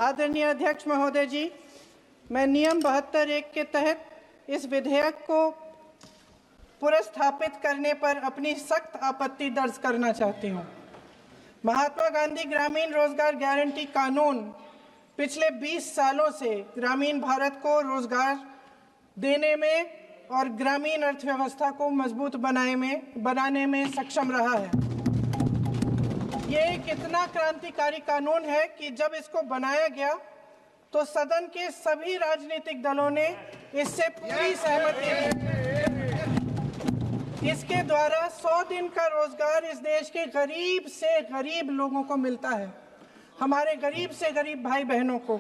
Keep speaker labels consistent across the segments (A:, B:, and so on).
A: आदरणीय अध्यक्ष महोदय जी, मैं नियम 72(1) के तहत इस विधेयक को पुनर्स्थापित करने पर अपनी सख्त आपत्ति दर्ज करना चाहती हूँ। महात्मा गांधी ग्रामीण रोजगार गारंटी कानून पिछले 20 सालों से ग्रामीण भारत को रोजगार देने में और ग्रामीण अर्थव्यवस्था को मजबूत बनाने में सक्षम रहा है। ये एक इतना क्रांतिकारी कानून है कि जब इसको बनाया गया तो सदन के सभी राजनीतिक दलों ने इससे पूरी सहमति दी। इसके द्वारा 100 दिन का रोजगार इस देश के गरीब से गरीब लोगों को मिलता है, हमारे गरीब से गरीब भाई बहनों को।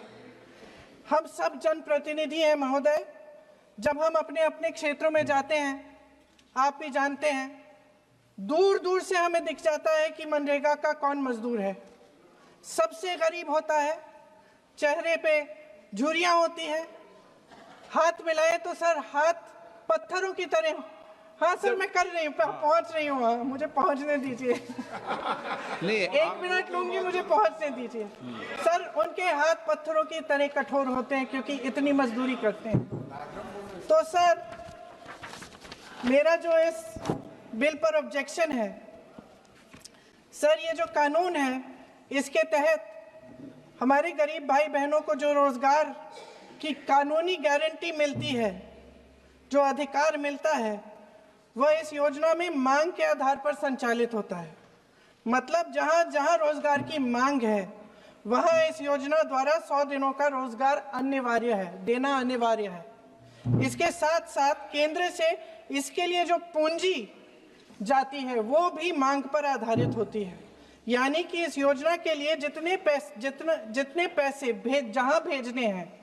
A: हम सब जनप्रतिनिधि हैं महोदय, जब हम अपने अपने क्षेत्रों में जाते हैं, आप भी जानते हैं, दूर दूर से हमें दिख जाता है कि मनरेगा का कौन मजदूर है। सबसे गरीब होता है, चेहरे पे झुर्रियां होती है, हाथ मिलाए तो सर हाथ पत्थरों की तरह। हाँ सर, मैं कर रही हूँ, पहुंच रही हूँ, मुझे पहुंचने दीजिए। नहीं, 1 मिनट लूंगी, मुझे पहुंचने दीजिए। सर, उनके हाथ पत्थरों की तरह कठोर होते हैं क्योंकि इतनी मजदूरी करते हैं। तो सर, मेरा जो इस बिल पर ऑब्जेक्शन है, सर, ये जो कानून है इसके तहत हमारे गरीब भाई बहनों को जो रोजगार की कानूनी गारंटी मिलती है, जो अधिकार मिलता है, वह इस योजना में मांग के आधार पर संचालित होता है। मतलब जहां जहां रोजगार की मांग है वहां इस योजना द्वारा 100 दिनों का रोजगार अनिवार्य है, देना अनिवार्य है। इसके साथ साथ केंद्र से इसके लिए जो पूंजी जाती है वो भी मांग पर आधारित होती है। यानी कि इस योजना के लिए जितने पैसे जहां भेजने हैं,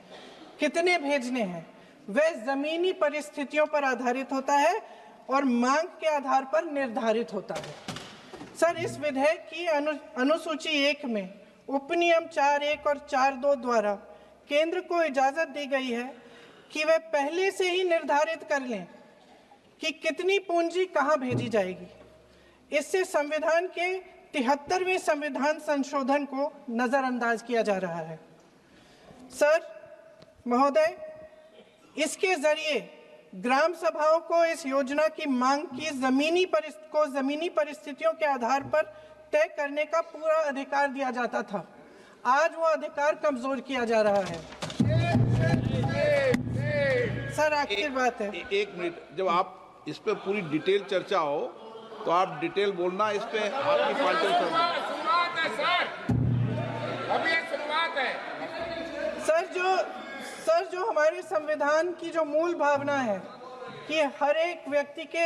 A: कितने भेजने हैं, वह जमीनी परिस्थितियों पर आधारित होता है और मांग के आधार पर निर्धारित होता है। सर, इस विधेयक की अनुसूची 1 में उपनियम 4(1) और 4(2) द्वारा केंद्र को इजाजत दी गई है कि वह पहले से ही निर्धारित कर लें कि कितनी पूंजी कहां भेजी जाएगी। इससे संविधान के 73वें संविधान संशोधन को नजरअंदाज किया जा रहा है। सर महोदय, इसके जरिए ग्राम सभाओं को इस योजना की मांग की जमीनी परिस्थितियों के आधार पर तय करने का पूरा अधिकार दिया जाता था। आज वो अधिकार कमजोर किया जा रहा है। सर, आखिर बात है,
B: 1 मिनट, जब आप इस पे पूरी डिटेल चर्चा हो तो आप डिटेल बोलना। इस पे आपकी पार्टी
C: शुरुआत है सर, अभी शुरुआत है।
A: सर, जो हमारे संविधान की जो मूल भावना है कि हर एक व्यक्ति के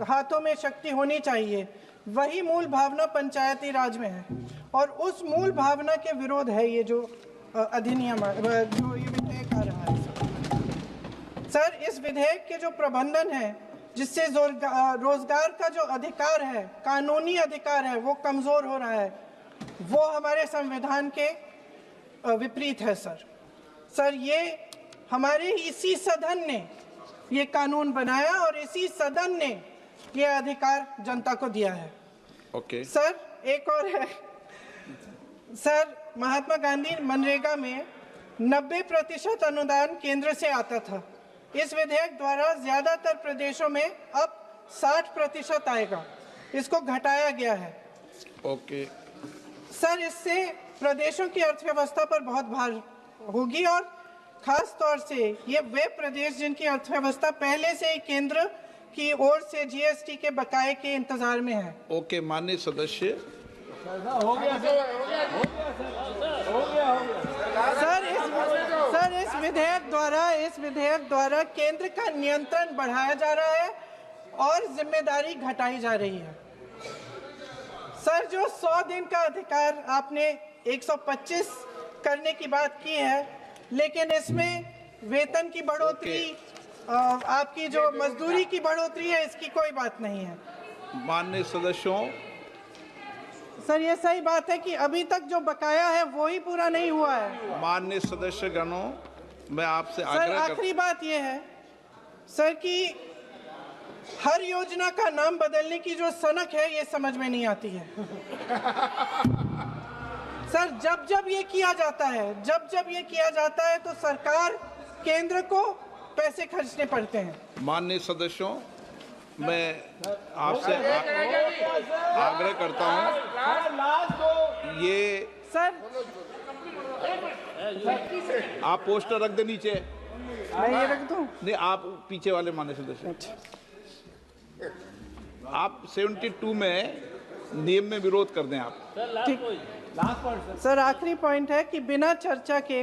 A: हाथों में शक्ति होनी चाहिए, वही मूल भावना पंचायती राज में है और उस मूल भावना के विरोध है ये जो अधिनियम, जो ये विधेयक आ रहा है। सर, इस विधेयक के जो प्रबंधन है, जिससे रोजगार का जो अधिकार है, कानूनी अधिकार है, वो कमजोर हो रहा है, वो हमारे संविधान के विपरीत है। सर, ये हमारे इसी सदन ने ये कानून बनाया और इसी सदन ने ये अधिकार जनता को दिया है।
B: ओके।
A: सर, एक और है सर, महात्मा गांधी मनरेगा में 90% अनुदान केंद्र से आता था। इस विधेयक द्वारा ज्यादातर प्रदेशों में अब 60% आएगा, इसको घटाया गया है।
B: ओके।
A: सर, इससे प्रदेशों की अर्थव्यवस्था पर बहुत भार होगी और खास तौर से ये वे प्रदेश जिनकी अर्थव्यवस्था पहले से ही केंद्र की ओर से जीएसटी के बकाये के इंतजार में है।
B: ओके, माननीय सदस्य।
C: हो गया
A: सर, इस विधेयक द्वारा केंद्र का नियंत्रण बढ़ाया जा रहा है और जिम्मेदारी घटाई जा रही है। सर, जो 100 दिन का अधिकार आपने 125 करने की बात की है, लेकिन इसमें वेतन की बढ़ोतरी, आपकी जो मजदूरी की बढ़ोतरी है, इसकी कोई बात नहीं है।
B: माननीय सदस्यों।
A: सर, ये सही बात है कि अभी तक जो बकाया है वो ही पूरा नहीं हुआ है।
B: माननीय सदस्य गणों, मैं आपसे
A: सर, आखिरी बात ये है सर कि हर योजना का नाम बदलने की जो सनक है, ये समझ में नहीं आती है। सर जब जब ये किया जाता है तो सरकार केंद्र को पैसे खर्चने पड़ते हैं।
B: माननीय सदस्यों, मैं आपसे आग्रह करता हूं, ये
A: सर
B: आप पोस्टर रख दे नीचे।
A: मैं ये रख दूं?
B: नहीं, आप पीछे वाले माननीय सदस्य, आप 72 में नियम में विरोध कर दें आप।
A: ठीक। सर आखिरी पॉइंट है कि बिना चर्चा के,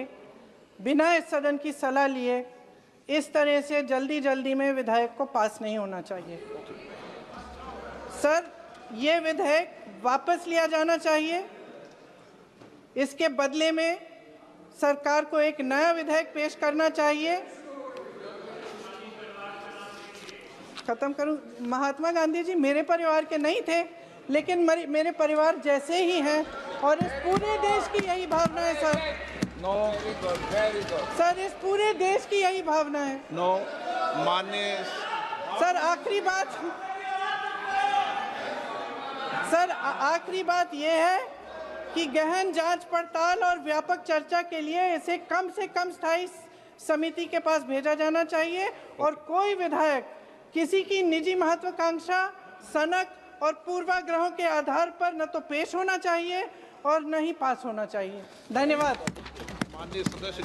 A: बिना इस सदन की सलाह लिए इस तरह से जल्दी में विधेयक को पास नहीं होना चाहिए। सर ये विधेयक वापस लिया जाना चाहिए। इसके बदले में सरकार को एक नया विधेयक पेश करना चाहिए। खत्म करूं? महात्मा गांधी जी मेरे परिवार के नहीं थे, लेकिन मेरे परिवार जैसे ही हैं और इस पूरे देश की यही भावना है सर।
B: नो,
A: सर इस पूरे देश की यही भावना है।
B: नो, माननीय
A: सर आखिरी बात यह है कि गहन जांच पड़ताल और व्यापक चर्चा के लिए इसे कम से कम स्थायी समिति के पास भेजा जाना चाहिए और कोई विधायक किसी की निजी महत्वाकांक्षा, सनक और पूर्वाग्रहों के आधार पर न तो पेश होना चाहिए और न ही पास होना चाहिए। धन्यवाद।
B: माननीय सदस्य